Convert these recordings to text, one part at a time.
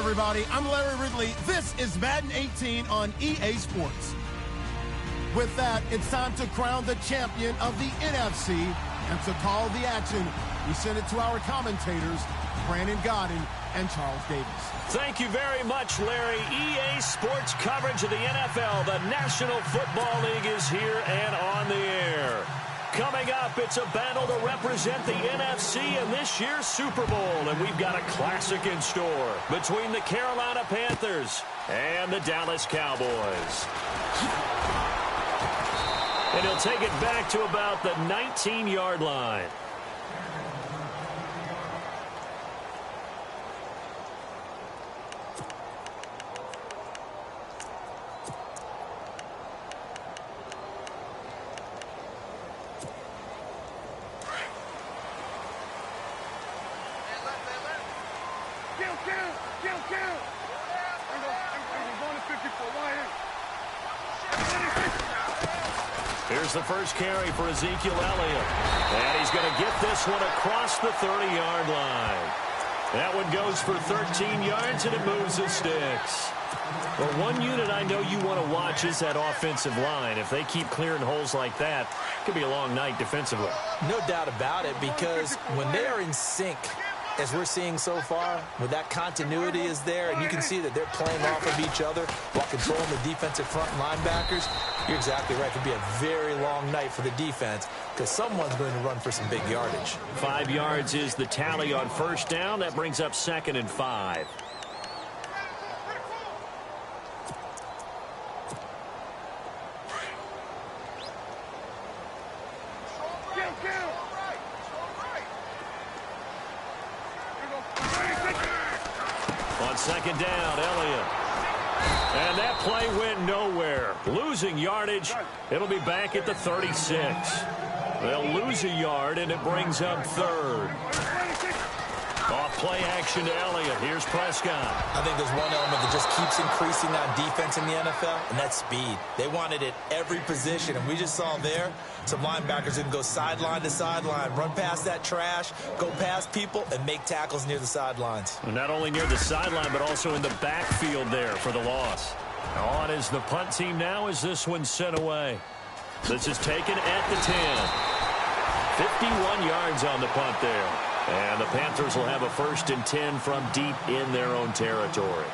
everybody. I'm Larry Ridley. This is Madden 18 on EA Sports. With that, it's time to crown the champion of the NFC. And to call the action, we send it to our commentators, Brandon Godden and Charles Davis. Thank you very much, Larry. EA Sports coverage of the NFL. The National Football League is here and on the air. Coming up, it's a battle to represent the NFC in this year's Super Bowl. And we've got a classic in store between the Carolina Panthers and the Dallas Cowboys. And he'll take it back to about the 19-yard line. Here's the first carry for Ezekiel Elliott. And he's going to get this one across the 30-yard line. That one goes for 13 yards, and it moves the sticks. Well, one unit I know you want to watch is that offensive line. If they keep clearing holes like that, it could be a long night defensively. No doubt about it, because when they are in sync, as we're seeing so far, where that continuity is there, and you can see that they're playing off of each other while controlling the defensive front linebackers, you're exactly right. It could be a very long night for the defense because someone's going to run for some big yardage. 5 yards is the tally on first down. That brings up 2nd and 5. On 2nd down, Elliott. And that play went nowhere. Losing yardage. It'll be back at the 36. They'll lose a yard, and it brings up 3rd. Off play action to Elliott. Here's Prescott. I think there's one element that just keeps increasing on defense in the NFL, and that's speed. They want it at every position, and we just saw there some linebackers who can go sideline to sideline, run past that trash, go past people, and make tackles near the sidelines. And not only near the sideline, but also in the backfield there for the loss. On is the punt team now as this one's sent away. This is taken at the 10. 51 yards on the punt there. And the Panthers will have a 1st and 10 from deep in their own territory.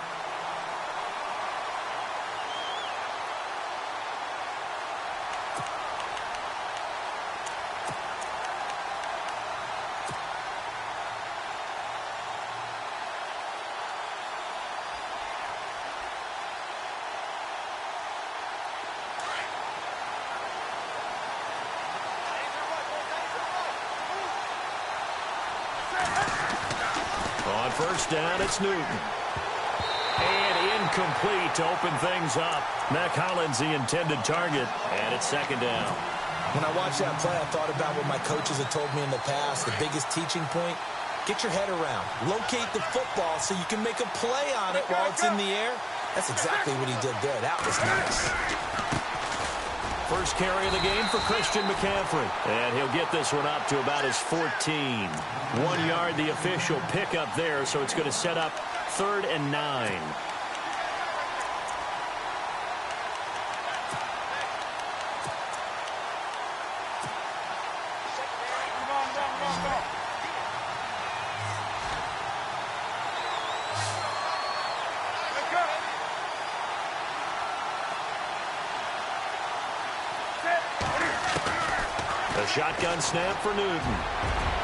On first down, it's Newton. And incomplete to open things up. Mac Hollins, the intended target, and it's 2nd down. When I watched that play, I thought about what my coaches had told me in the past. The biggest teaching point, get your head around. Locate the football so you can make a play on it while it's in the air. That's exactly what he did there. That was nice. First carry of the game for Christian McCaffrey. And he'll get this one up to about his 14. 1 yard, the official pickup there, so it's going to set up 3rd and 9. A shotgun snap for Newton.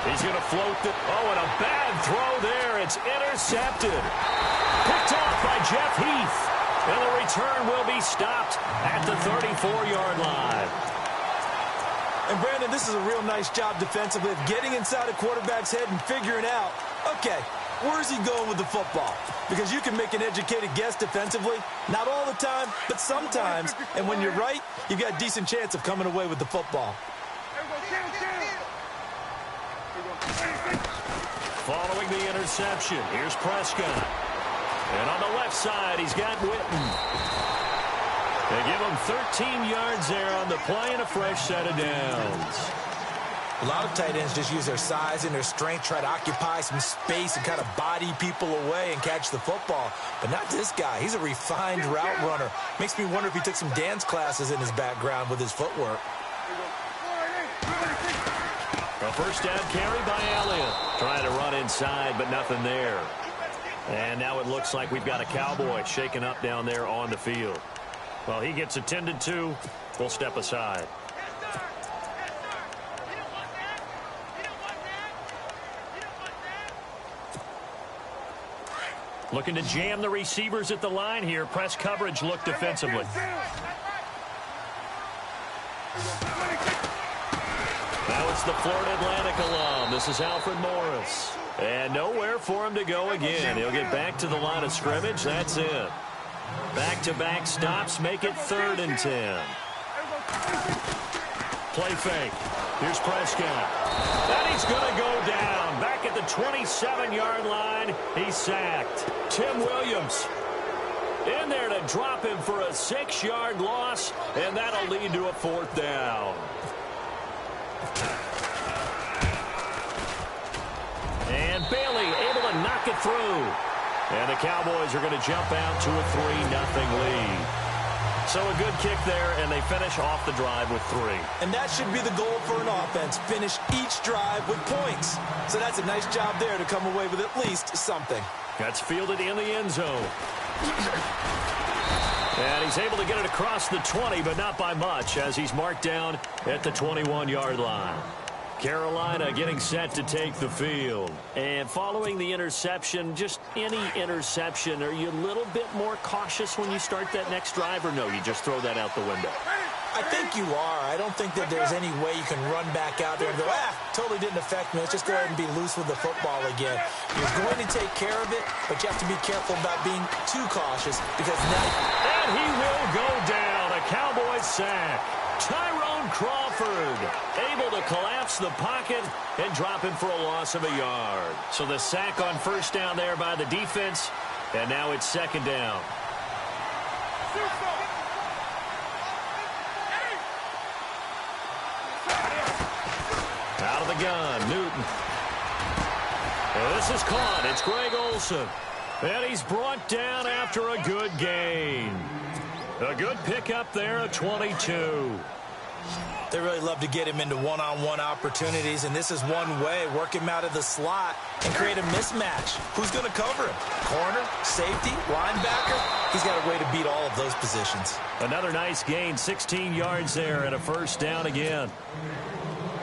He's going to float the... Oh, and a bad throw there. It's intercepted. Picked off by Jeff Heath. And the return will be stopped at the 34-yard line. And, Brandon, this is a real nice job defensively of getting inside a quarterback's head and figuring out, okay, where's he going with the football? Because you can make an educated guess defensively. Not all the time, but sometimes. And when you're right, you've got a decent chance of coming away with the football. Following the interception, here's Prescott. And on the left side, he's got Witten. They give him 13 yards there on the play and a fresh set of downs. A lot of tight ends just use their size and their strength, try to occupy some space and kind of body people away and catch the football. But not this guy. He's a refined route runner. Makes me wonder if he took some dance classes in his background with his footwork. A first down carry by Elliott. Trying to run inside, but nothing there. And now it looks like we've got a Cowboy shaken up down there on the field. Well, he gets attended to. We'll step aside. Looking to jam the receivers at the line here. Press coverage look defensively. Now it's the Florida Atlantic alum. This is Alfred Morris. And nowhere for him to go again. He'll get back to the line of scrimmage. That's it. Back-to-back stops make it 3rd and 10. Play fake. Here's Prescott. And he's going to go down. Back at the 27-yard line. He's sacked. Tim Williams in there to drop him for a 6-yard loss. And that'll lead to a 4th down. And Bailey able to knock it through. And the Cowboys are going to jump out to a 3-0 lead. So a good kick there, and they finish off the drive with 3. And that should be the goal for an offense. Finish each drive with points. So that's a nice job there to come away with at least something. That's fielded in the end zone. And he's able to get it across the 20, but not by much, as he's marked down at the 21-yard line. Carolina getting set to take the field. And following the interception, just any interception, are you a little bit more cautious when you start that next drive, or no, you just throw that out the window? I think you are. I don't think that there's any way you can run back out there and go, totally didn't affect me. Let's just go ahead and be loose with the football again. You're going to take care of it, but you have to be careful about being too cautious because now... And he will go down. A Cowboys sack. Tyrone Crawford able to collapse the pocket and drop him for a loss of a yard. So the sack on first down there by the defense, and now it's 2nd down. Out of the gun, Newton. And this is caught. It's Greg Olsen. And he's brought down after a good gain. A good pickup there at 22. They really love to get him into one-on-one opportunities, and this is one way. Work him out of the slot and create a mismatch. Who's going to cover him? Corner, safety, linebacker? He's got a way to beat all of those positions. Another nice gain, 16 yards there and a first down again.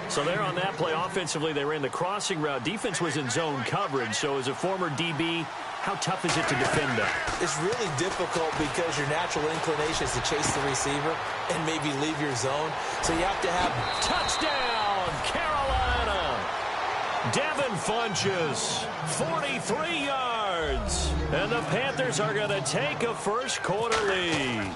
So there on that play, offensively, they ran the crossing route. Defense was in zone coverage, so as a former DB, how tough is it to defend that? It's really difficult because your natural inclination is to chase the receiver and maybe leave your zone. So you have to have... Touchdown, Carolina! Devin Funchess, 43 yards. And the Panthers are going to take a first-quarter lead.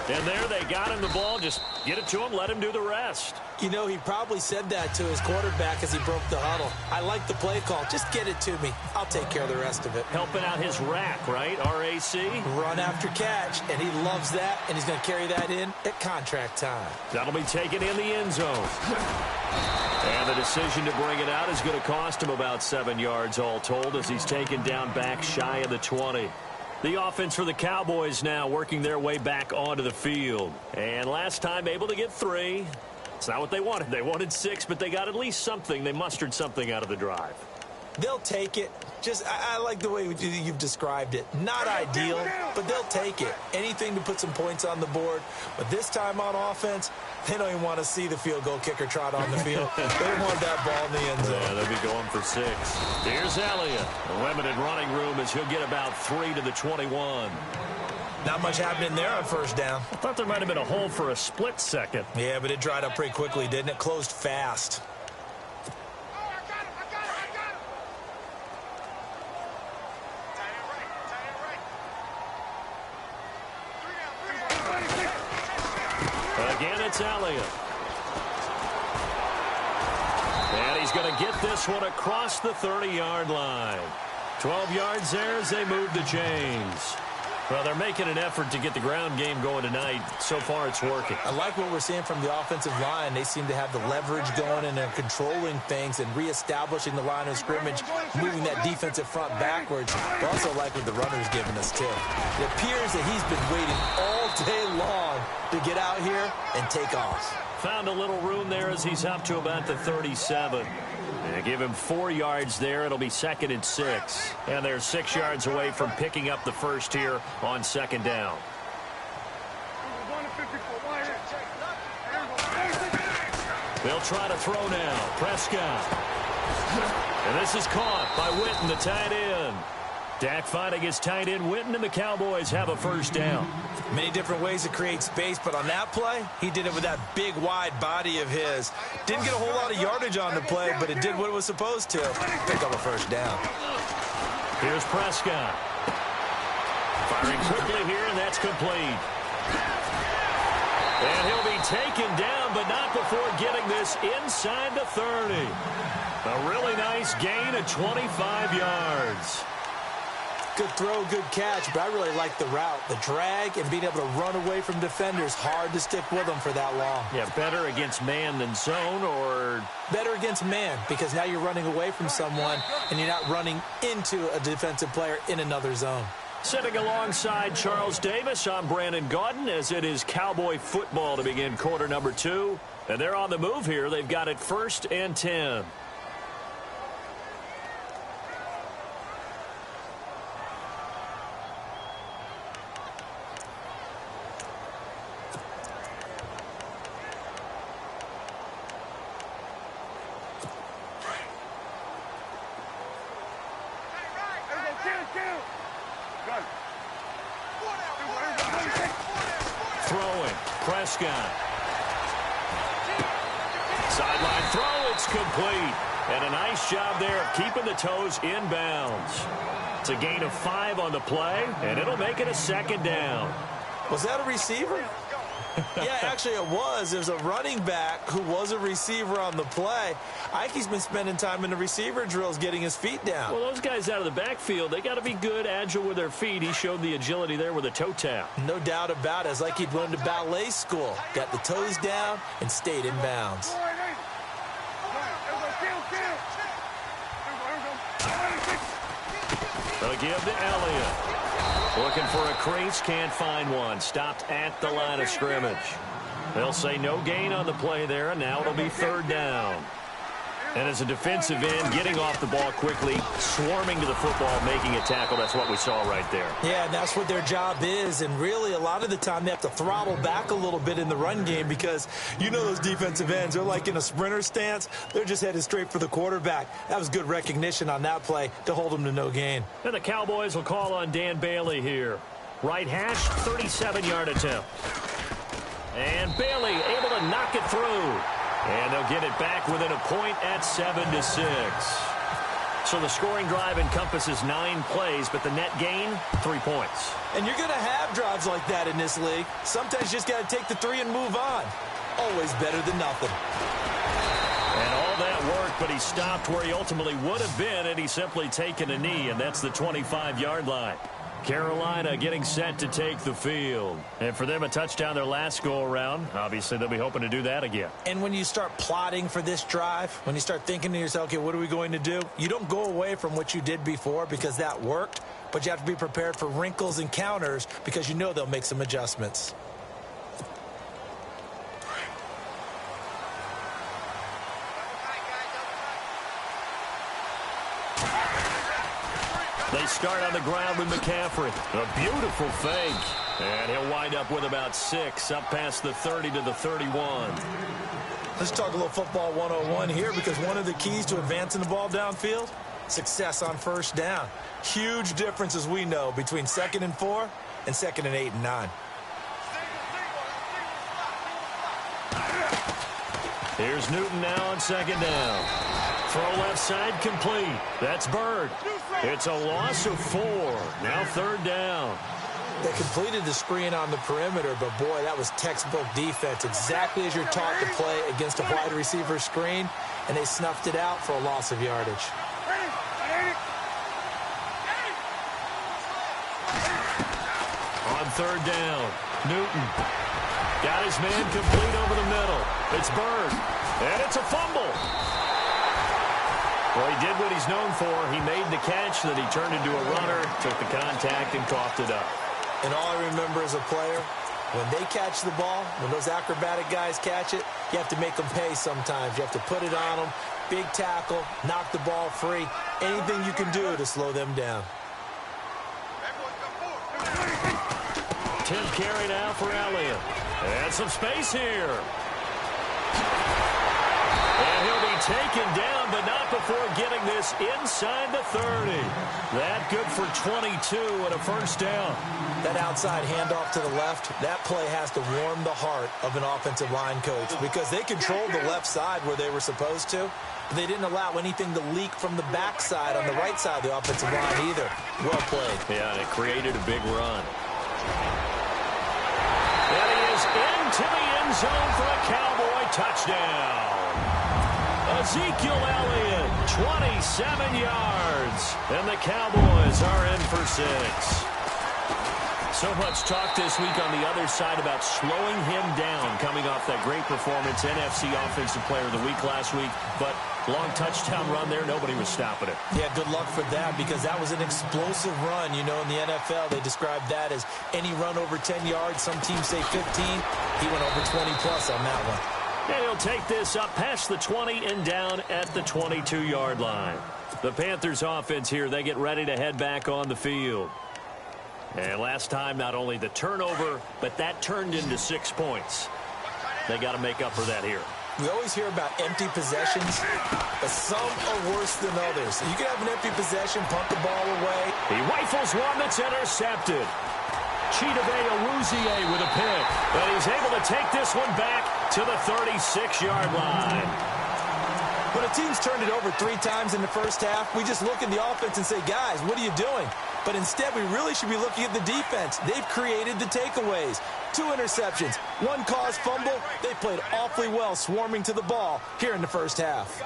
And there they got him the ball. Just get it to him, let him do the rest. You know, he probably said that to his quarterback as he broke the huddle. I like the play call. Just get it to me. I'll take care of the rest of it. Helping out his rack, right? RAC? Run after catch, and he loves that, and he's going to carry that in at contract time. That'll be taken in the end zone. And the decision to bring it out is going to cost him about 7 yards all told as he's taken down back shy of the 20. The offense for the Cowboys now working their way back onto the field. And last time able to get 3. It's not what they wanted. They wanted 6, but they got at least something. They mustered something out of the drive. They'll take it. I like the way you've described it. Not ideal, but they'll take it. Anything to put some points on the board. But this time on offense, they don't even want to see the field goal kicker trot on the field. They want that ball in the end zone. Yeah, they'll be going for 6. Here's Elliott. A limited running room as he'll get about 3 to the 21. Not much happening there on first down. I thought there might have been a hole for a split second. Yeah, but it dried up pretty quickly, didn't it? Closed fast. Again, it's Elliott. And he's going to get this one across the 30-yard line. 12 yards there as they move the chains. Well, they're making an effort to get the ground game going tonight. So far, it's working. I like what we're seeing from the offensive line. They seem to have the leverage going, and they're controlling things and reestablishing the line of scrimmage, moving that defensive front backwards. But also like what the runner's giving us, too. It appears that he's been waiting all day long to get out here and take off. Found a little room there as he's up to about the 37. They give him 4 yards there. It'll be 2nd and 6. And they're 6 yards away from picking up the first here on 2nd down. They'll try to throw now. Prescott. And this is caught by Witten, the tight end. Dak fighting his tight end Witten, and the Cowboys have a first down. Many different ways to create space, but on that play, he did it with that big, wide body of his. Didn't get a whole lot of yardage on the play, but it did what it was supposed to. Pick up a first down. Here's Prescott. Firing quickly here, and that's complete. And he'll be taken down, but not before getting this inside the 30. A really nice gain of 25 yards. Good throw, good catch, but I really like the route. The drag and being able to run away from defenders, hard to stick with them for that long. Yeah, better against man than zone, or? Better against man, because now you're running away from someone and you're not running into a defensive player in another zone. Sitting alongside Charles Davis, I'm Brandon Gaudin, as it is Cowboy football to begin quarter number 2. And they're on the move here. They've got it 1st and 10. Throwing, Prescott. Sideline throw, it's complete. And a nice job there of keeping the toes inbounds. It's a gain of 5 on the play, and it'll make it a 2nd down. Was that a receiver? Yeah, actually it was. There's a running back who was a receiver on the play. Ike's been spending time in the receiver drills getting his feet down. Well, those guys out of the backfield, they got to be good, agile with their feet. He showed the agility there with a toe tap. No doubt about it. It's like he'd learned to ballet school. Got the toes down and stayed in bounds. They'll give to Elliott. Looking for a crease, can't find one. Stopped at the line of scrimmage. They'll say no gain on the play there, and now it'll be 3rd down. And as a defensive end, getting off the ball quickly, swarming to the football, making a tackle. That's what we saw right there. Yeah, and that's what their job is. And really, a lot of the time, they have to throttle back a little bit in the run game because you know those defensive ends, they're like in a sprinter stance. They're just headed straight for the quarterback. That was good recognition on that play to hold them to no gain. And the Cowboys will call on Dan Bailey here. Right hash, 37-yard attempt. And Bailey able to knock it through. And they'll get it back within a point at 7-6. So the scoring drive encompasses 9 plays, but the net gain, 3 points. And you're going to have drives like that in this league. Sometimes you just got to take the 3 and move on. Always better than nothing. And all that work, but he stopped where he ultimately would have been, and he's simply taken a knee, and that's the 25-yard line. Carolina getting set to take the field. And for them, a touchdown their last go-around. Obviously, they'll be hoping to do that again. And when you start plotting for this drive, when you start thinking to yourself, okay, what are we going to do? You don't go away from what you did before because that worked, but you have to be prepared for wrinkles and counters because you know they'll make some adjustments. They start on the ground with McCaffrey. A beautiful fake. And he'll wind up with about 6 up past the 30 to the 31. Let's talk a little football 101 here because one of the keys to advancing the ball downfield, success on first down. Huge difference, as we know, between 2nd and 4 and 2nd and 8 and 9. Here's Newton now on 2nd down. Throw left side complete. That's Bird. It's a loss of 4. Now 3rd down. They completed the screen on the perimeter, but boy, that was textbook defense. Exactly as you're taught to play against a wide receiver screen, and they snuffed it out for a loss of yardage. On third down, Newton got his man complete over the middle. It's Bird, and it's a fumble. Well, he did what he's known for. He made the catch, then he turned into a runner, took the contact, and coughed it up. And all I remember as a player, when they catch the ball, when those acrobatic guys catch it, you have to make them pay sometimes. You have to put it on them, big tackle, knock the ball free, anything you can do to slow them down. 10th carry now for Elliott. And some space here. And he'll be taken down, but not before getting this inside the 30. That good for 22 and a first down. That outside handoff to the left, that play has to warm the heart of an offensive line coach because they controlled the left side where they were supposed to, but they didn't allow anything to leak from the backside on the right side of the offensive line either. Well played. Yeah, and it created a big run. And he is into the end zone for a Cowboy touchdown. Ezekiel Elliott, 27 yards. And the Cowboys are in for 6. So much talk this week on the other side about slowing him down coming off that great performance, NFC Offensive Player of the Week last week. But long touchdown run there, nobody was stopping it. Yeah, good luck for that because that was an explosive run. You know, in the NFL, they describe that as any run over 10 yards. Some teams say 15. He went over 20-plus on that one. And he'll take this up past the 20 and down at the 22-yard line. The Panthers offense here, they get ready to head back on the field. And last time, not only the turnover, but that turned into 6 points. They got to make up for that here. We always hear about empty possessions, but some are worse than others. You can have an empty possession, punt the ball away. He rifles one that's intercepted. Chidobe Awuzie with a pick. But he's able to take this one back to the 36-yard line. When a team's turned it over 3 times in the first half, we just look at the offense and say, guys, what are you doing? But instead, we really should be looking at the defense. They've created the takeaways. 2 interceptions, 1 caused fumble. They played awfully well swarming to the ball here in the first half.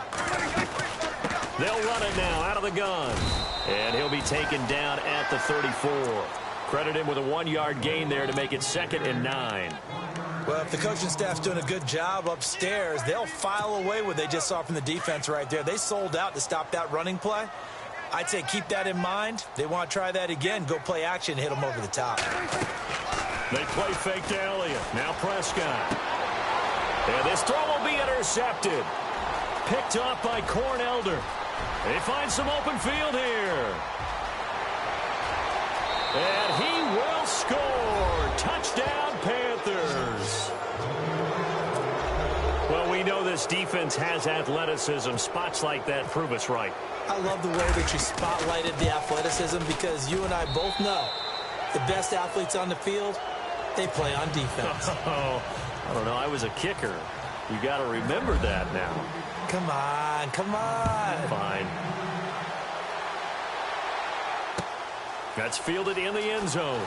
They'll run it now out of the gun. And he'll be taken down at the 34. Credit him with a 1-yard gain there to make it 2nd and 9. Well, if the coaching staff's doing a good job upstairs, they'll file away what they just saw from the defense right there. They sold out to stop that running play. I'd say keep that in mind. They want to try that again. Go play action, hit them over the top. They play fake to Elliott. Now Prescott. And this throw will be intercepted. Picked off by Corn Elder. They find some open field here. And he will score. Touchdown, Panthers. Well, we know this defense has athleticism. Spots like that prove us right. I love the way that you spotlighted the athleticism because you and I both know the best athletes on the field, they play on defense. Oh, I don't know. I was a kicker. You got to remember that now. Come on, come on. Fine. That's fielded in the end zone.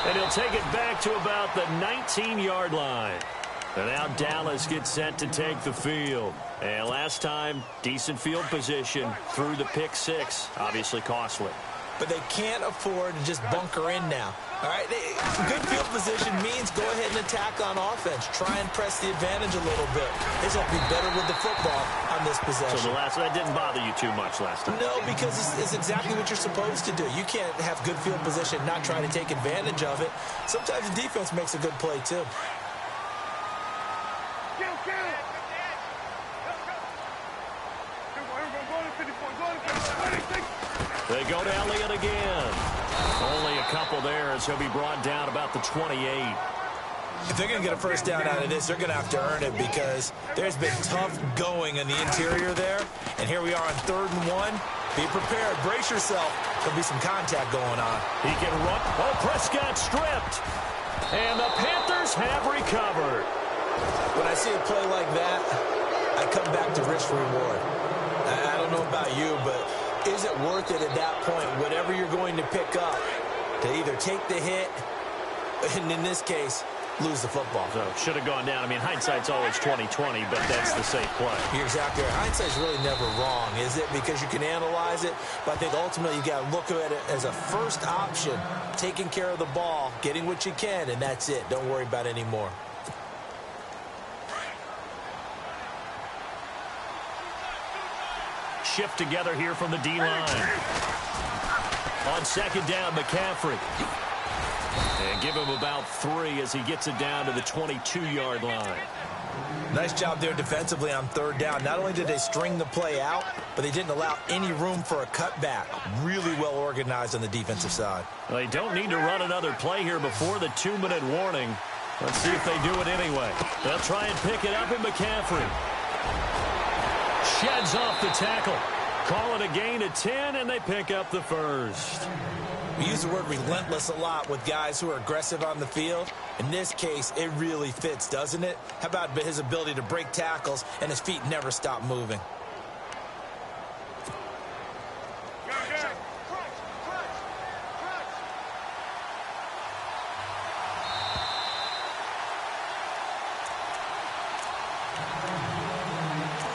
And he'll take it back to about the 19-yard line. And now Dallas gets set to take the field. And last time, decent field position through the pick 6. Obviously costly. But they can't afford to just bunker in now. All right, good field position means go ahead and attack on offense. Try and press the advantage a little bit. They just have to be better with the football on this possession. So that didn't bother you too much last time? No, because it's exactly what you're supposed to do. You can't have good field position and not try to take advantage of it. Sometimes the defense makes a good play, too. They go to Elliott again. Only a couple there as he'll be brought down about the 28. If they're going to get a first down out of this, they're going to have to earn it because there's been tough going in the interior there. And here we are on 3rd and 1. Be prepared. Brace yourself. There'll be some contact going on. He can run. Oh, Prescott stripped. And the Panthers have recovered. When I see a play like that, I come back to risk reward. I don't know about you, but is it worth it at that point, whatever you're going to pick up, to either take the hit, and in this case, lose the football. So should have gone down. I mean, hindsight's always 20/20, but that's the safe play. You're exactly right. Hindsight's really never wrong, is it? Because you can analyze it, but I think ultimately you got to look at it as a first option, taking care of the ball, getting what you can, and that's it. Don't worry about it anymore. Shift together here from the D-line. On second down, McCaffrey. And give him about 3 as he gets it down to the 22-yard line. Nice job there defensively on third down. Not only did they string the play out, but they didn't allow any room for a cutback. Really well organized on the defensive side. Well, they don't need to run another play here before the 2-minute warning. Let's see if they do it anyway. They'll try and pick it up in McCaffrey. Sheds off the tackle. Call it a gain of 10, and they pick up the first. We use the word relentless a lot with guys who are aggressive on the field. In this case, it really fits, doesn't it? How about his ability to break tackles and his feet never stop moving?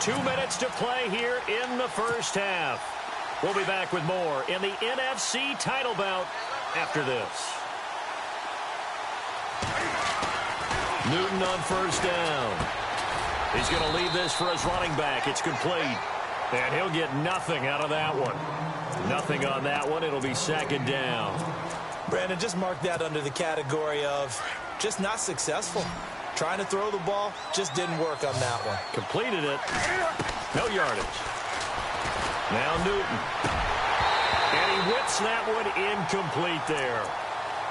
Two minutes to play here in the first half. We'll be back with more in the NFC title bout after this. Newton on first down. He's going to leave this for his running back. It's complete. And he'll get nothing out of that one. Nothing on that one. It'll be second down. Brandon, just mark that under the category of just not successful. Trying to throw the ball, just didn't work on that one. Completed it. No yardage. Now Newton. And he whips that one incomplete there.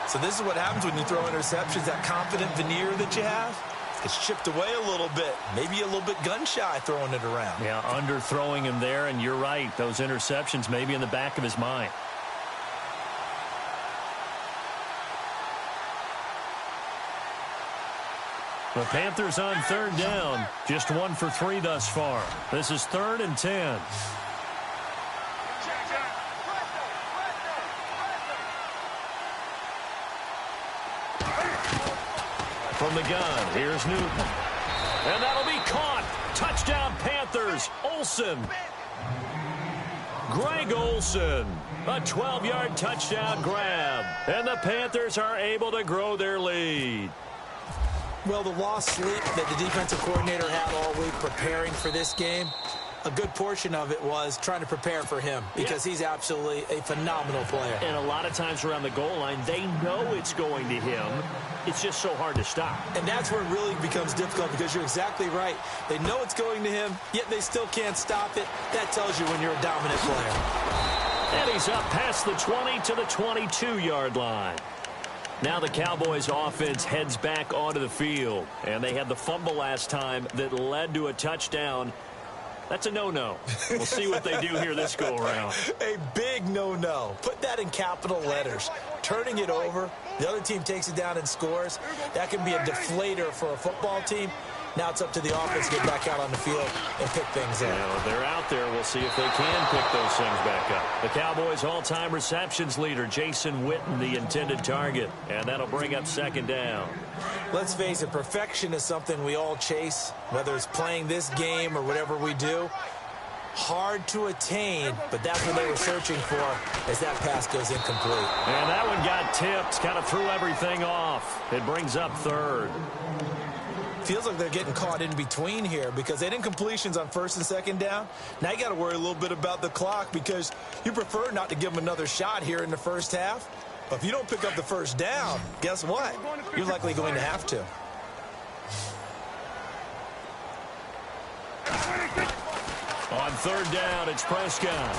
So this is what happens when you throw interceptions. That confident veneer that you have, it's chipped away a little bit. Maybe a little bit gun-shy throwing it around. Yeah, underthrowing him there, and you're right. Those interceptions maybe in the back of his mind. The Panthers on third down. Just 1 for 3 thus far. This is 3rd and 10. From the gun, here's Newton. And that'll be caught. Touchdown Panthers. Olsen. Greg Olsen. A 12-yard touchdown grab. And the Panthers are able to grow their lead. Well, the lost sleep that the defensive coordinator had all week preparing for this game, a good portion of it was trying to prepare for him because he's absolutely a phenomenal player. And a lot of times around the goal line, they know it's going to him. It's just so hard to stop. And that's where it really becomes difficult because you're exactly right. They know it's going to him, yet they still can't stop it. That tells you when you're a dominant player. And he's up past the 20 to the 22-yard line. Now the Cowboys offense heads back onto the field. And they had the fumble last time that led to a touchdown. That's a no-no. We'll see what they do here this go-around. A big no-no. Put that in capital letters. Turning it over, the other team takes it down and scores. That can be a deflator for a football team. Now it's up to the offense to get back out on the field and pick things up. Yeah, they're out there. We'll see if they can pick those things back up. The Cowboys' all-time receptions leader, Jason Witten, the intended target. And that'll bring up second down. Let's face it, perfection is something we all chase, whether it's playing this game or whatever we do. Hard to attain, but that's what they were searching for as that pass goes incomplete. And that one got tipped, kind of threw everything off. It brings up third. Feels like they're getting caught in between here because they didn't completions on first and second down. Now you got to worry a little bit about the clock because you prefer not to give them another shot here in the first half. But if you don't pick up the first down, guess what? You're likely going to have to. On third down, it's Prescott.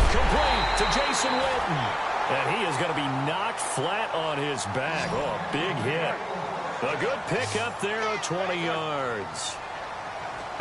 Complete to Jason Witten. And he is going to be knocked flat on his back. Oh, a big hit. A good pickup there of 20 yards.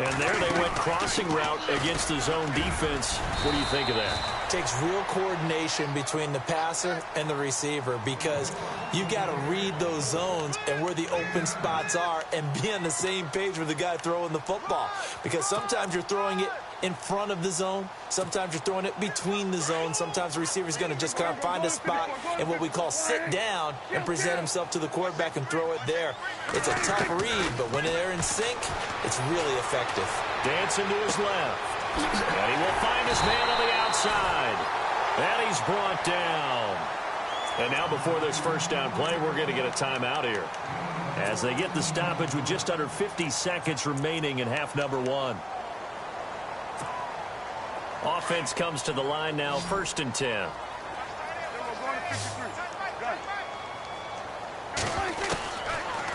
And there they went crossing route against the zone defense. What do you think of that? Takes real coordination between the passer and the receiver because you got to read those zones and where the open spots are and be on the same page with the guy throwing the football. Because sometimes you're throwing it in front of the zone. Sometimes you're throwing it between the zones. Sometimes the receiver's going to just kind of find a spot and what we call sit down and present himself to the quarterback and throw it there. It's a tough read, but when they're in sync, it's really effective. Dancing to his left. And he will find his man on the outside. And he's brought down. And now before this first down play, we're going to get a timeout here, as they get the stoppage with just under 50 seconds remaining in half number one. Offense comes to the line now, 1st and 10.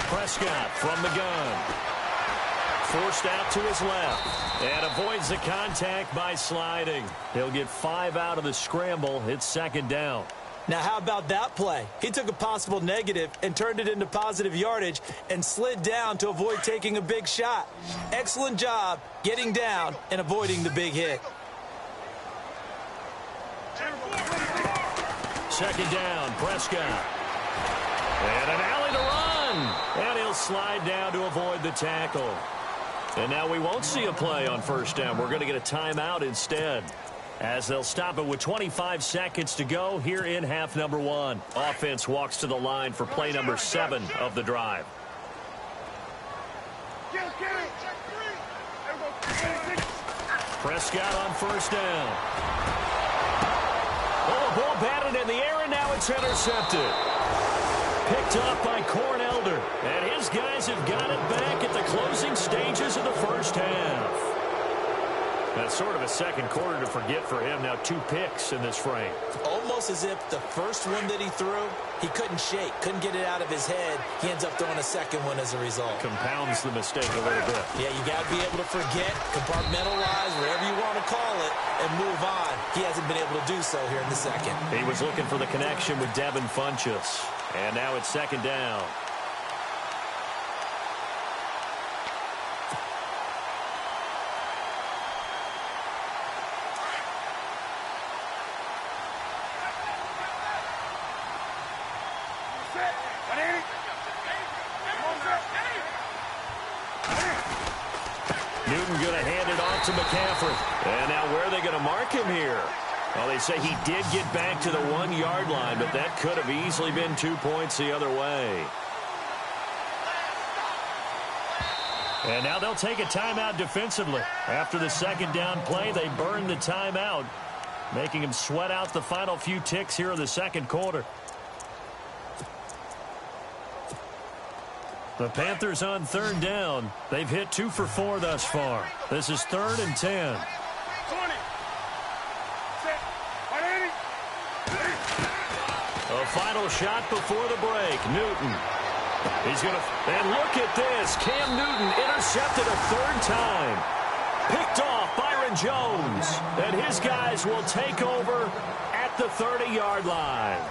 Prescott from the gun. Forced out to his left. And avoids the contact by sliding. He'll get 5 out of the scramble. It's 2nd down. Now, how about that play? He took a possible negative and turned it into positive yardage and slid down to avoid taking a big shot. Excellent job getting down and avoiding the big hit. 2nd down, Prescott. And an alley to run. And he'll slide down to avoid the tackle. And now we won't see a play on 1st down. We're going to get a timeout instead, as they'll stop it with 25 seconds to go here in half number one. Offense walks to the line for play number 7 of the drive. Prescott on 1st down. Oh, the ball batted in the air, and now it's intercepted. Picked up by Cornelder, and his guys have got it back at the closing stages of the first half. That's sort of a second quarter to forget for him. Now 2 picks in this frame. Almost as if the first one that he threw, he couldn't shake, couldn't get it out of his head. He ends up throwing a second one as a result. Compounds the mistake a little bit. Yeah, you got to be able to forget, compartmentalize, whatever you want to call it, and move on. He hasn't been able to do so here in the second. He was looking for the connection with Devin Funchess. And now it's 2nd down. Newton going to hand it off to McCaffrey. And now where are they going to mark him here? Well, they say he did get back to the 1-yard line, but that could have easily been 2 points the other way. And now they'll take a timeout defensively. After the 2nd down play, they burn the timeout, making him sweat out the final few ticks here in the 2nd quarter. The Panthers on 3rd down. They've hit 2 for 4 thus far. This is 3rd and 10. A final shot before the break. Newton. He's going to... And look at this. Cam Newton intercepted a 3rd time. Picked off Byron Jones. And his guys will take over at the 30-yard line.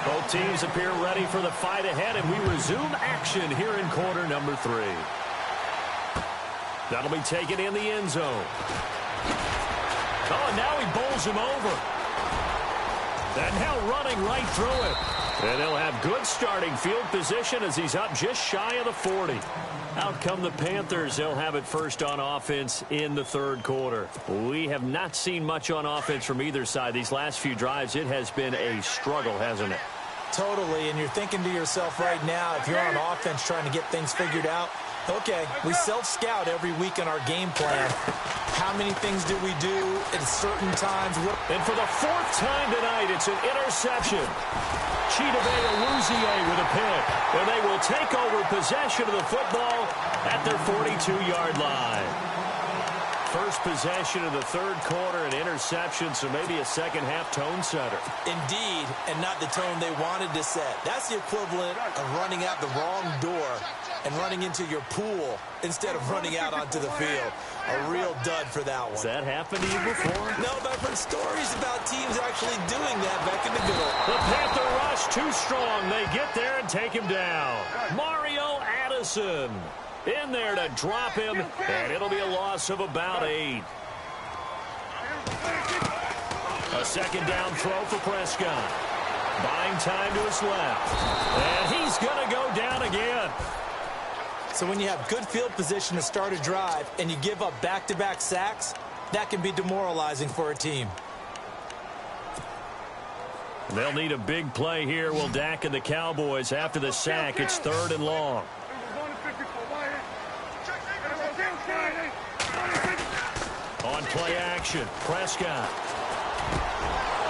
Both teams appear ready for the fight ahead, and we resume action here in quarter number 3. That'll be taken in the end zone. Oh, and now he bowls him over. And now running right through it. And they'll have good starting field position as he's up just shy of the 40. Out come the Panthers. They'll have it first on offense in the 3rd quarter. We have not seen much on offense from either side. These last few drives, it has been a struggle, hasn't it? Totally, and you're thinking to yourself right now, if you're on offense trying to get things figured out, okay, we self-scout every week in our game plan. How many things do we do at certain times? And for the 4th time tonight, it's an interception. Chidobe Awuzie with a pick. And they will take over possession of the football at their 42-yard line. First possession of the 3rd quarter, an interception, so maybe a second-half tone setter. Indeed, and not the tone they wanted to set. That's the equivalent of running out the wrong door and running into your pool instead of running out onto the field. A real dud for that one. Has that happened to you before? No, but I've heard stories about teams actually doing that back in the good old. The Panther rush too strong. They get there and take him down. Mario Addison in there to drop him, and it'll be a loss of about 8. A 2nd down throw for Prescott. Buying time to his left. And he's going to go down again. So when you have good field position to start a drive and you give up back-to-back sacks, that can be demoralizing for a team. They'll need a big play here. Will Dak and the Cowboys after the sack. It's 3rd and long. On play action, Prescott.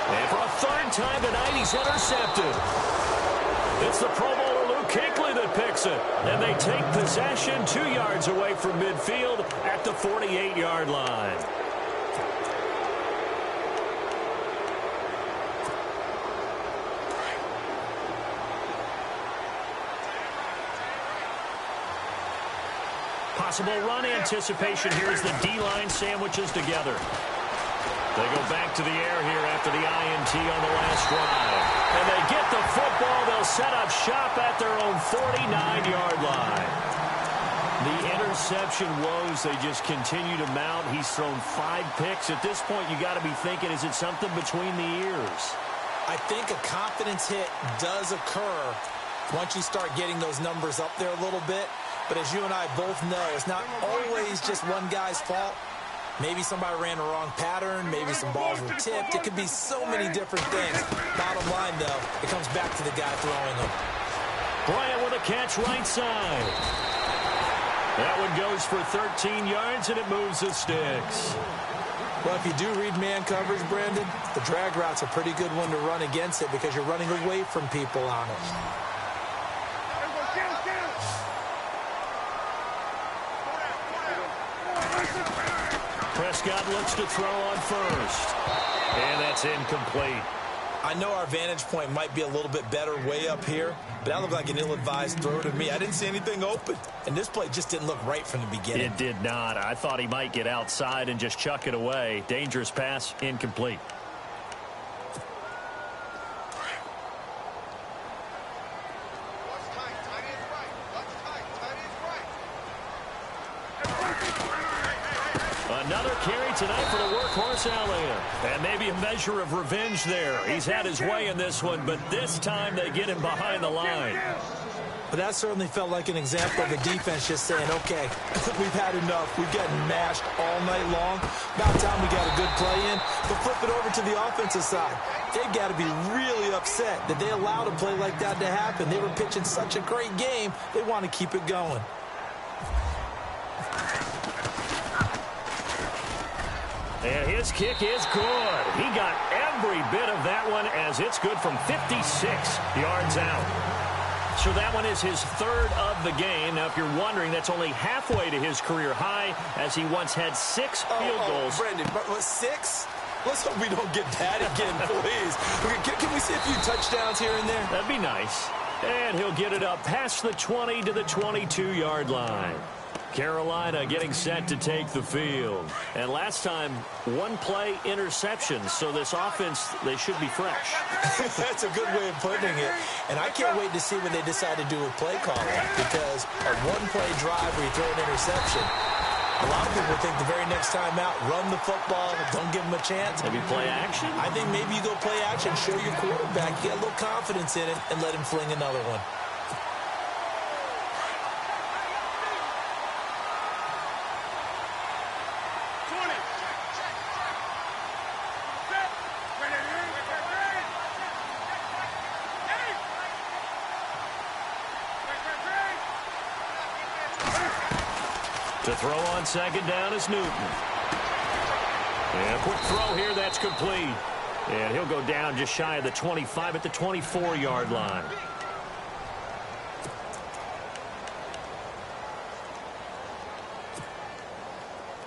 And for a 3rd time tonight, he's intercepted. It's the Pro Bowler Luke Kuechly that picks it. And they take possession 2 yards away from midfield at the 48-yard line. Possible run anticipation here as the D-line sandwiches together. They go back to the air here after the INT on the last drive. And they get the football. They'll set up shop at their own 49-yard line. The interception woes, they just continue to mount. He's thrown 5 picks. At this point, you got to be thinking, is it something between the ears? I think a confidence hit does occur once you start getting those numbers up there a little bit. But as you and I both know, it's not always just one guy's fault. Maybe somebody ran the wrong pattern. Maybe some balls were tipped. It could be so many different things. Bottom line, though, it comes back to the guy throwing them. Bryant with a catch right side. That one goes for 13 yards, and it moves the sticks. Well, if you do read man coverage, Brandon, the drag route's a pretty good one to run against it because you're running away from people on it. Prescott looks to throw on first. And that's incomplete. I know our vantage point might be a little bit better way up here, but that looked like an ill-advised throw to me. I didn't see anything open, and this play just didn't look right from the beginning. It did not. I thought he might get outside and just chuck it away. Dangerous pass, incomplete. Another carry tonight for the workhorse Allen. And maybe a measure of revenge there. He's had his way in this one, but this time they get him behind the line. But that certainly felt like an example of the defense just saying, okay, we've had enough. We've gotten mashed all night long. About time we got a good play in. But flip it over to the offensive side. They've got to be really upset that they allowed a play like that to happen. They were pitching such a great game, they want to keep it going. And his kick is good. He got every bit of that one as it's good from 56 yards out. So that one is his 3rd of the game. Now, if you're wondering, that's only halfway to his career high as he once had 6 field goals. Brandon, but 6? Let's hope we don't get that again, please. Can we see a few touchdowns here and there? That'd be nice. And he'll get it up past the 20 to the 22-yard line. Carolina getting set to take the field. And last time, 1 play interception. So this offense, they should be fresh. That's a good way of putting it. And I can't wait to see what they decide to do with play calling. Because a 1-play drive where you throw an interception, a lot of people think the very next time out, run the football, don't give them a chance. Maybe play action? I think maybe you go play action, show your quarterback, get a little confidence in it, and let him fling another one. To throw on second down is Newton. And a quick throw here, that's complete. And he'll go down just shy of the 25 at the 24-yard line.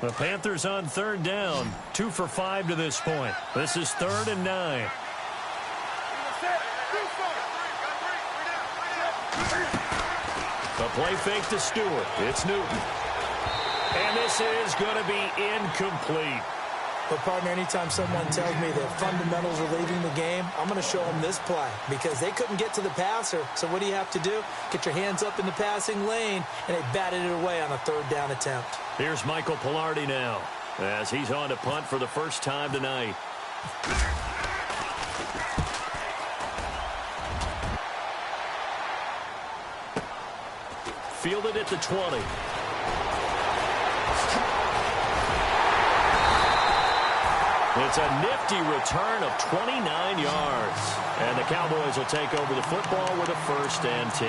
The Panthers on 3rd down. 2 for 5 to this point. This is 3rd and 9. The play fake to Stewart. It's Newton. And this is going to be incomplete. But, partner, anytime someone tells me that fundamentals are leaving the game, I'm going to show them this play because they couldn't get to the passer. So what do you have to do? Get your hands up in the passing lane, and they batted it away on a 3rd down attempt. Here's Michael Pilardi now as he's on to punt for the first time tonight. fielded at the 20. It's a nifty return of 29 yards. And the Cowboys will take over the football with a 1st and 10.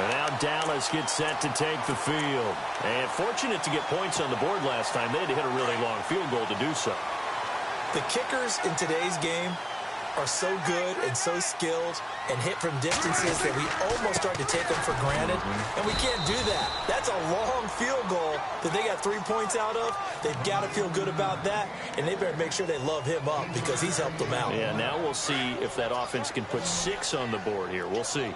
And now Dallas gets set to take the field. And fortunate to get points on the board last time. They had to hit a really long field goal to do so. The kickers in today's game are so good and so skilled and hit from distances that we almost start to take them for granted. And we can't do that. That's a long field goal that they got 3 points out of. They've got to feel good about that, and they better make sure they love him up because he's helped them out. Yeah, now we'll see if that offense can put 6 on the board here. We'll see.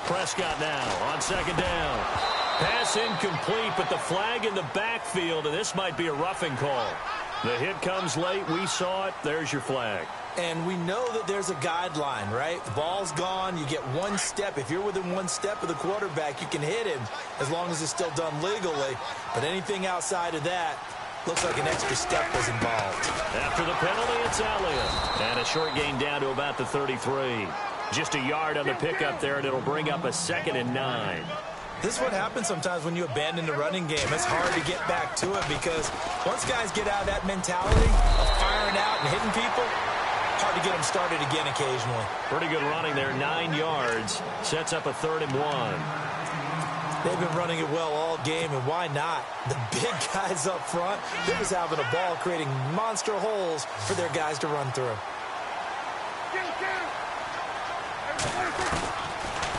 Prescott now on 2nd down. Pass incomplete, but the flag in the backfield, and this might be a roughing call. The hit comes late. We saw it. There's your flag. And we know that there's a guideline, right? The ball's gone. You get 1 step. If you're within 1 step of the quarterback, you can hit him as long as it's still done legally. But anything outside of that, looks like an extra step was involved. After the penalty, it's Elliott. And a short gain down to about the 33. Just a yard on the pickup there, and it'll bring up a 2nd and 9. This is what happens sometimes when you abandon the running game. It's hard to get back to it because once guys get out of that mentality of firing out and hitting people, hard to get them started again occasionally. Pretty good running there, 9 yards. Sets up a 3rd and 1. They've been running it well all game, and why not? The big guys up front, they're just having a ball creating monster holes for their guys to run through.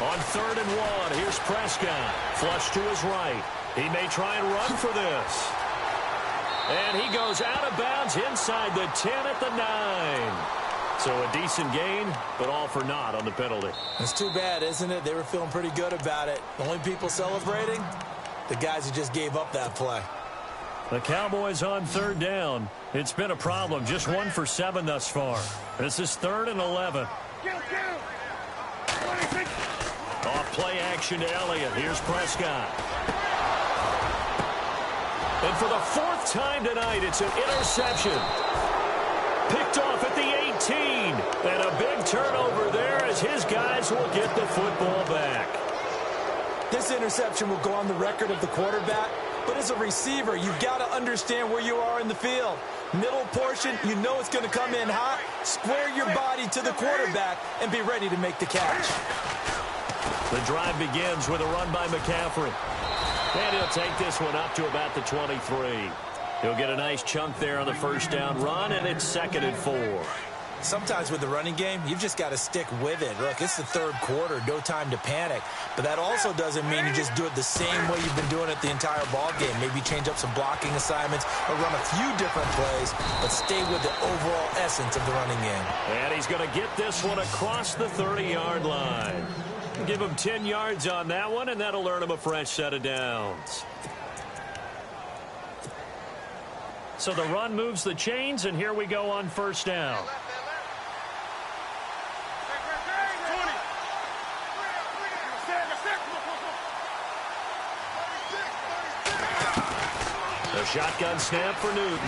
On 3rd and 1, here's Prescott. Flush to his right. He may try and run for this. And he goes out of bounds inside the 10 at the 9. So a decent gain, but all for naught on the penalty. It's too bad, isn't it? They were feeling pretty good about it. The only people celebrating, the guys who just gave up that play. The Cowboys on 3rd down. It's been a problem. Just 1 for 7 thus far. This is 3rd and 11. Off play action to Elliott. Here's Prescott. And for the 4th time tonight, it's an interception. Picked off at the 18. And a big turnover there as his guys will get the football back. This interception will go on the record of the quarterback. But as a receiver, you've got to understand where you are in the field. Middle portion, you know it's going to come in hot. Square your body to the quarterback and be ready to make the catch. The drive begins with a run by McCaffrey. And he'll take this one up to about the 23. He'll get a nice chunk there on the 1st down run, and it's 2nd and 4. Sometimes with the running game, you've just got to stick with it. Look, it's the 3rd quarter, no time to panic. But that also doesn't mean you just do it the same way you've been doing it the entire ball game. Maybe change up some blocking assignments or run a few different plays, but stay with the overall essence of the running game. And he's going to get this one across the 30-yard line. Give him 10 yards on that one, and that'll earn him a fresh set of downs. So the run moves the chains, and here we go on 1st down. A shotgun snap for Newton.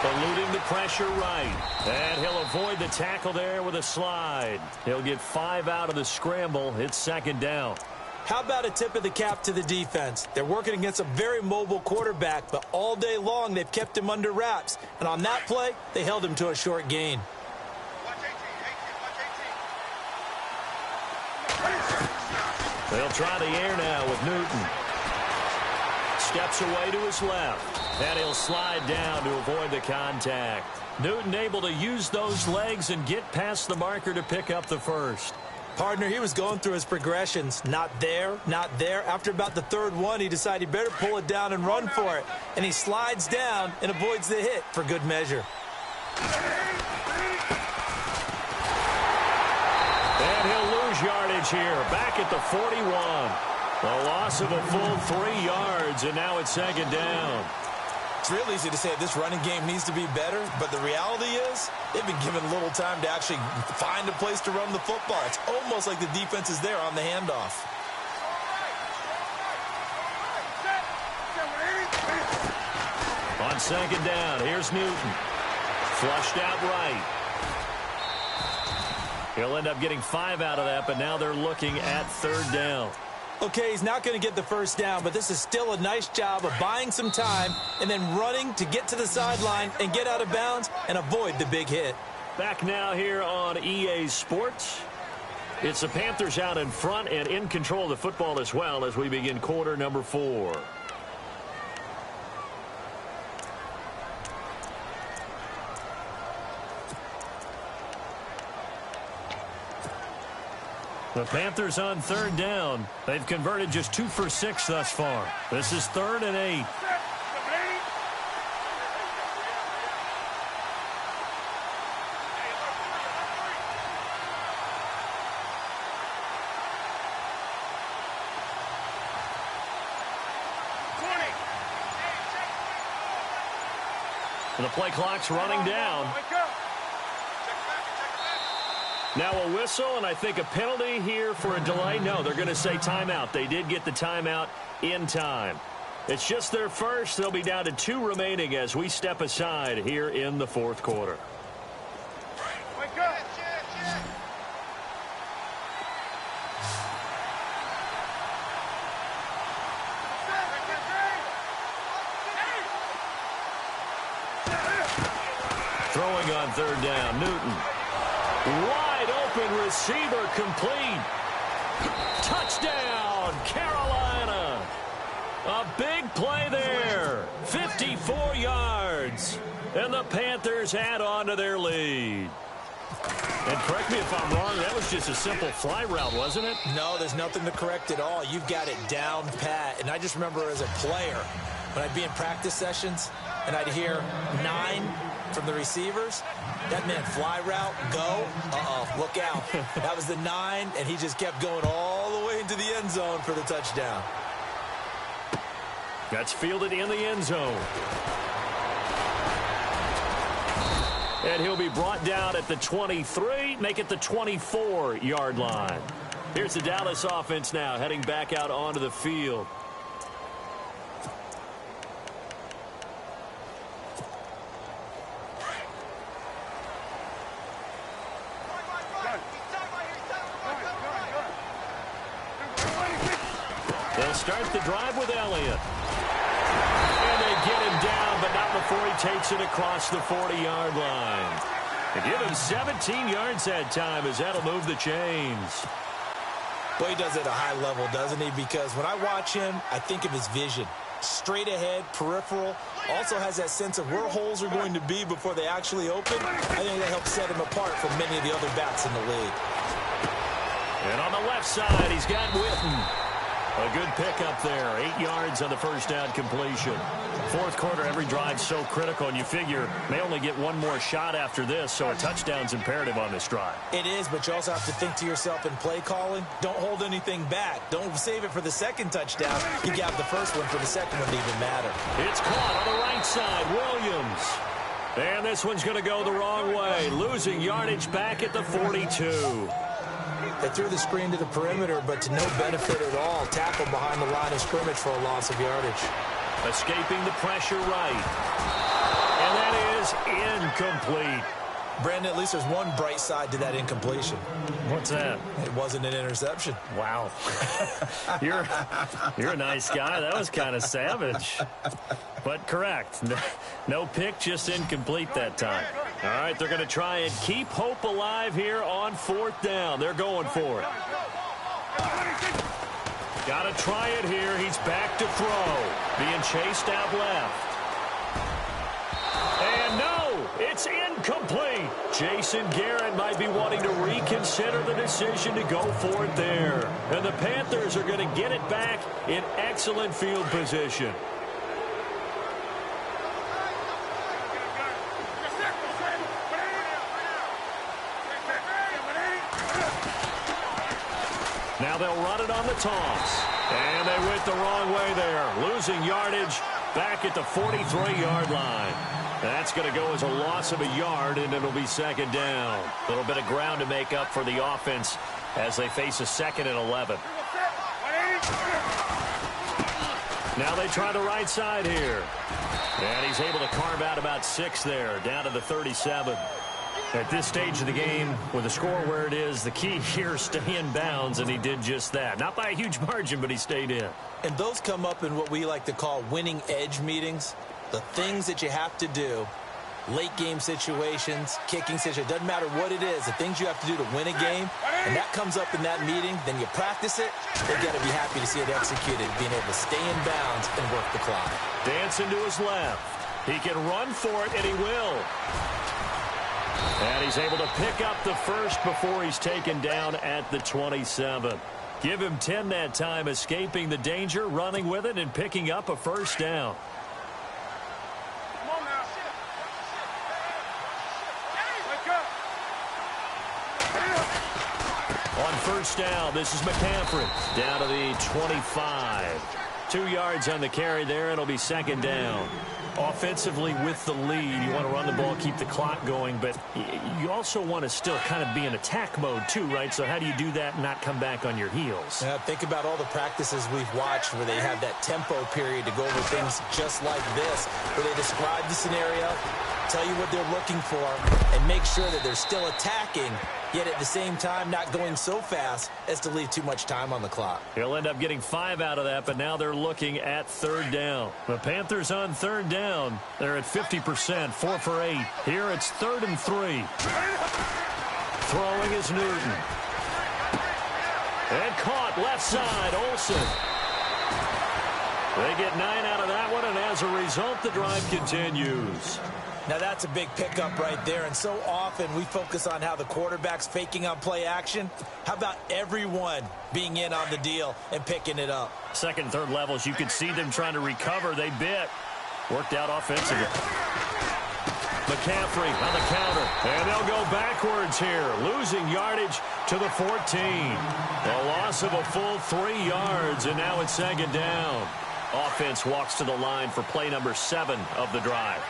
Eluding the pressure right. And he'll avoid the tackle there with a slide. He'll get 5 out of the scramble. It's 2nd down. How about a tip of the cap to the defense? They're working against a very mobile quarterback, but all day long they've kept him under wraps. And on that play, they held him to a short gain. They'll try the air now with Newton. Steps away to his left. And he'll slide down to avoid the contact. Newton able to use those legs and get past the marker to pick up the 1st. Partner, he was going through his progressions. Not there, not there. After about the 3rd one, he decided he better pull it down and run for it. And he slides down and avoids the hit for good measure. And he'll lose yardage here. Back at the 41. A loss of a full 3 yards, and now it's 2nd down. It's real easy to say this running game needs to be better, but the reality is they've been given little time to actually find a place to run the football. It's almost like the defense is there on the handoff. On 2nd down, here's Newton. Flushed out right. He'll end up getting 5 out of that, but now they're looking at 3rd down. Okay, he's not going to get the first down, but this is still a nice job of buying some time and then running to get to the sideline and get out of bounds and avoid the big hit. Back now here on EA Sports. It's the Panthers out in front and in control of the football as well as we begin quarter number 4. The Panthers on 3rd down. They've converted just 2 for 6 thus far. This is 3rd and 8. And the play clock's running down. Now a whistle, and I think a penalty here for a delay. No, they're going to say timeout. They did get the timeout in time. It's just their first. They'll be down to 2 remaining as we step aside here in the 4th quarter. Throwing on 3rd down, Newton. Wide open receiver complete. Touchdown, Carolina. A big play there. 54 yards. And the Panthers add on to their lead. And correct me if I'm wrong, that was just a simple fly route, wasn't it? No, there's nothing to correct at all. You've got it down pat. And I just remember as a player, when I'd be in practice sessions, and I'd hear 9 from the receivers, that meant fly route, go, look out. That was the 9, and he just kept going all the way into the end zone for the touchdown. That's fielded in the end zone. And he'll be brought down at the 23, make it the 24-yard line. Here's the Dallas offense now, heading back out onto the field. They'll start the drive with Elliott. And they get him down, but not before he takes it across the 40-yard line. They give him 17 yards that time as that'll move the chains. Well, he does it at a high level, doesn't he? Because when I watch him, I think of his vision. Straight ahead, peripheral. Also has that sense of where holes are going to be before they actually open. I think that helps set him apart from many of the other backs in the league. And on the left side, he's got Witten. A good pickup there. 8 yards on the first down completion. 4th quarter, every drive's so critical, and you figure may only get one more shot after this, so a touchdown's imperative on this drive. It is, but you also have to think to yourself in play calling, don't hold anything back. Don't save it for the second touchdown. You got the first one for the second one to even matter. It's caught on the right side, Williams. And this one's going to go the wrong way, losing yardage back at the 42. They threw the screen to the perimeter, but to no benefit at all. Tackle behind the line of scrimmage for a loss of yardage. Escaping the pressure right. And that is incomplete. Brandon, at least there's one bright side to that incompletion. What's that? It wasn't an interception. Wow. You're a nice guy. That was kind of savage. But correct. No pick, just incomplete that time. All right, they're going to try and keep hope alive here on 4th down. They're going for it. Got to try it here. He's back to throw. Being chased out left. And no, it's incomplete. Jason Garrett might be wanting to reconsider the decision to go for it there. And the Panthers are going to get it back in excellent field position. Now they'll run it on the toss. And they went the wrong way there. Losing yardage back at the 43-yard line. That's going to go as a loss of a yard, and it'll be 2nd down. A little bit of ground to make up for the offense as they face a 2nd and 11. Now they try the right side here. And he's able to carve out about 6 there, down to the 37. At this stage of the game, with the score where it is, the key here is stay in bounds, and he did just that. Not by a huge margin, but he stayed in. And those come up in what we like to call winning edge meetings. The things that you have to do, late game situations, kicking situations, doesn't matter what it is, the things you have to do to win a game, and that comes up in that meeting, then you practice it, they've got to be happy to see it executed, being able to stay in bounds and work the clock. Dancing to his left. He can run for it, and he will. And he's able to pick up the first before he's taken down at the 27. Give him 10 that time, escaping the danger, running with it, and picking up a first down. On first down, this is McCaffrey down to the 25. 2 yards on the carry there, and it'll be second down. Offensively with the lead, you want to run the ball, keep the clock going, but you also want to still kind of be in attack mode too, right? So how do you do that and not come back on your heels? Think about all the practices we've watched where they have that tempo period to go over things just like this, where they describe the scenario, tell you what they're looking for, and make sure that they're still attacking, yet at the same time not going so fast as to leave too much time on the clock. He'll end up getting 5 out of that, but now they're looking at third down. The Panthers on third down. They're at 50%, 4 for 8. Here it's 3rd and 3. Throwing is Newton. And caught left side, Olsen. They get 9 out of that one, and as a result, the drive continues. Now that's a big pickup right there, and so often we focus on how the quarterback's faking on play action. How about everyone being in on the deal and picking it up? Second, third levels, you could see them trying to recover. They bit. Worked out offensively. McCaffrey on the counter, and they'll go backwards here, losing yardage to the 14. A loss of a full 3 yards, and now it's second down. Offense walks to the line for play number 7 of the drive.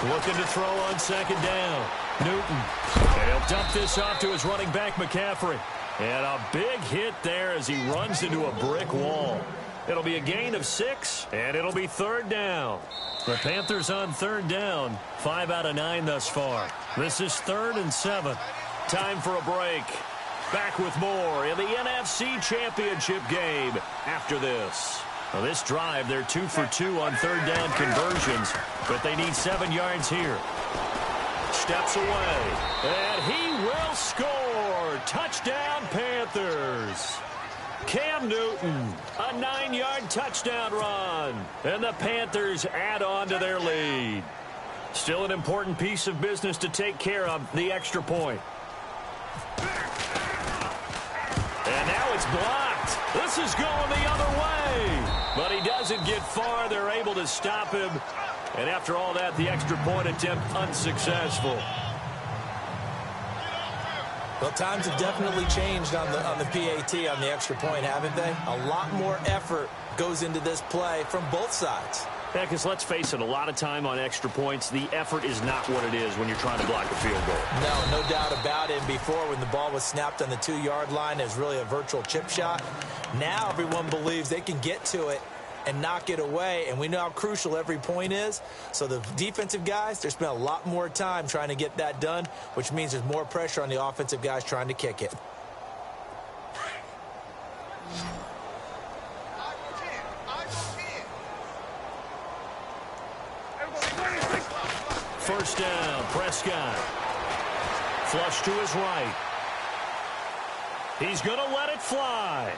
Looking to throw on second down. Newton. And he'll dump this off to his running back, McCaffrey. And a big hit there as he runs into a brick wall. It'll be a gain of 6, and it'll be third down. The Panthers on third down. 5 out of 9 thus far. This is 3rd and 7. Time for a break. Back with more in the NFC Championship game after this. Well, this drive, they're 2 for 2 on third down conversions, but they need 7 yards here. Steps away, and he will score. Touchdown, Panthers. Cam Newton, a 9-yard touchdown run, and the Panthers add on to their lead. Still an important piece of business to take care of, the extra point. And now it's blocked. This is going the other way. But he doesn't get far. They're able to stop him. And after all that, the extra point attempt unsuccessful. Well, times have definitely changed on the PAT, on the extra point, haven't they? A lot more effort goes into this play from both sides. Yeah, because let's face it, a lot of time on extra points, the effort is not what it is when you're trying to block a field goal. No doubt about it. Before, when the ball was snapped on the 2-yard line, it was really a virtual chip shot. Now everyone believes they can get to it and knock it away, and we know how crucial every point is. So the defensive guys, they spend a lot more time trying to get that done, which means there's more pressure on the offensive guys trying to kick it. First down, Prescott. Flush to his right. He's going to let it fly.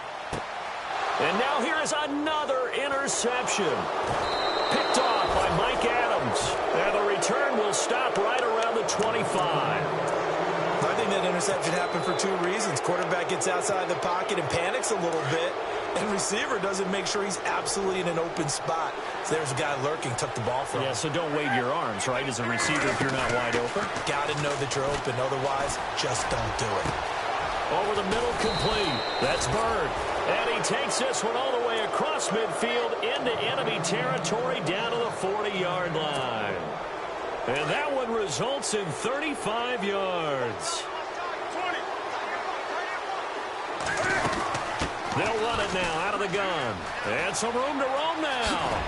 And now here is another interception. Picked off by Mike Adams. And the return will stop right around the 25. I think that interception happened for 2 reasons. Quarterback gets outside the pocket and panics a little bit. And receiver doesn't make sure he's absolutely in an open spot. So there's a guy lurking, took the ball from him. Yeah, so don't wave your arms, right, as a receiver if you're not wide open. Got to know that you're open. Otherwise, just don't do it. Over the middle, complete. That's Bird. And he takes this one all the way across midfield into enemy territory down to the 40-yard line. And that one results in 35 yards. They'll run it now out of the gun. And some room to roam now.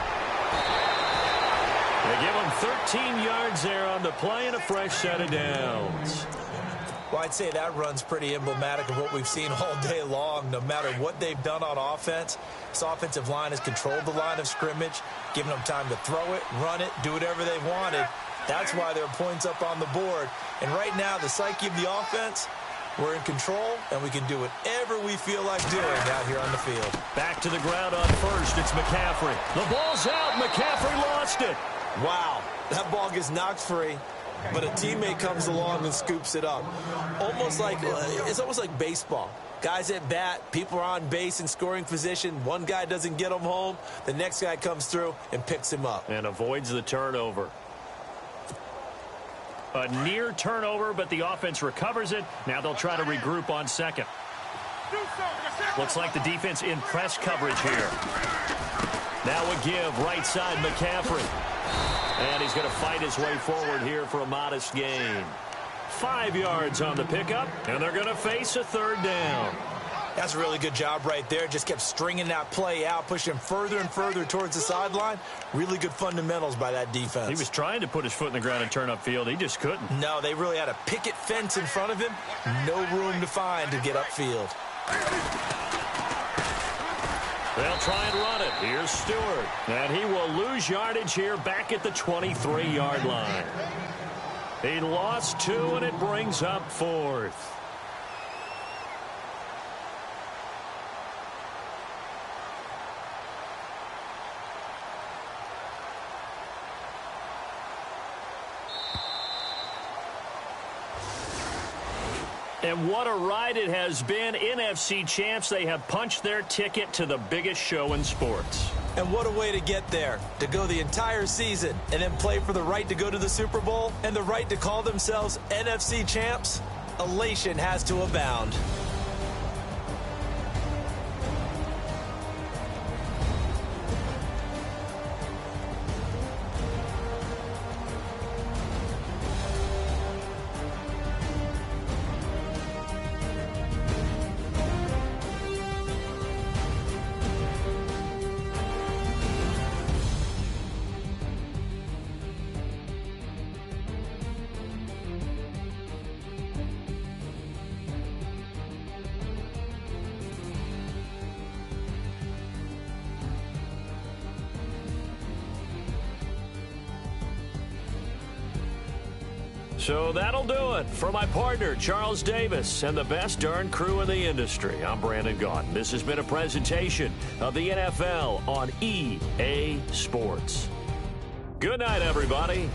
They give 13 yards there on the play and a fresh set of downs. Well, I'd say that run's pretty emblematic of what we've seen all day long. No matter what they've done on offense, this offensive line has controlled the line of scrimmage, given them time to throw it, run it, do whatever they wanted. That's why there are points up on the board. And right now, the psyche of the offense, we're in control, and we can do whatever we feel like doing out here on the field. Back to the ground on first. It's McCaffrey. The ball's out. McCaffrey lost it. Wow, that ball gets knocked free, but a teammate comes along and scoops it up. It's almost like baseball. Guys at bat, people are on base in scoring position. One guy doesn't get him home. The next guy comes through and picks him up. And avoids the turnover. A near turnover, but the offense recovers it. Now they'll try to regroup on second. Looks like the defense in press coverage here. Now a give, right side, McCaffrey. And he's going to fight his way forward here for a modest gain. 5 yards on the pickup, and they're going to face a third down. That's a really good job right there. Just kept stringing that play out, pushing him further and further towards the sideline. Really good fundamentals by that defense. He was trying to put his foot in the ground and turn upfield. He just couldn't. No, they really had a picket fence in front of him. No room to find to get upfield. They'll try and run it. Here's Stewart. And he will lose yardage here back at the 23-yard line. He lost 2, and it brings up 4th. And what a ride it has been. NFC champs, they have punched their ticket to the biggest show in sports. And what a way to get there, to go the entire season and then play for the right to go to the Super Bowl and the right to call themselves NFC champs. Elation has to abound. So that'll do it. For my partner, Charles Davis, and the best darn crew in the industry, I'm Brandon Gaudin. This has been a presentation of the NFL on EA Sports. Good night, everybody.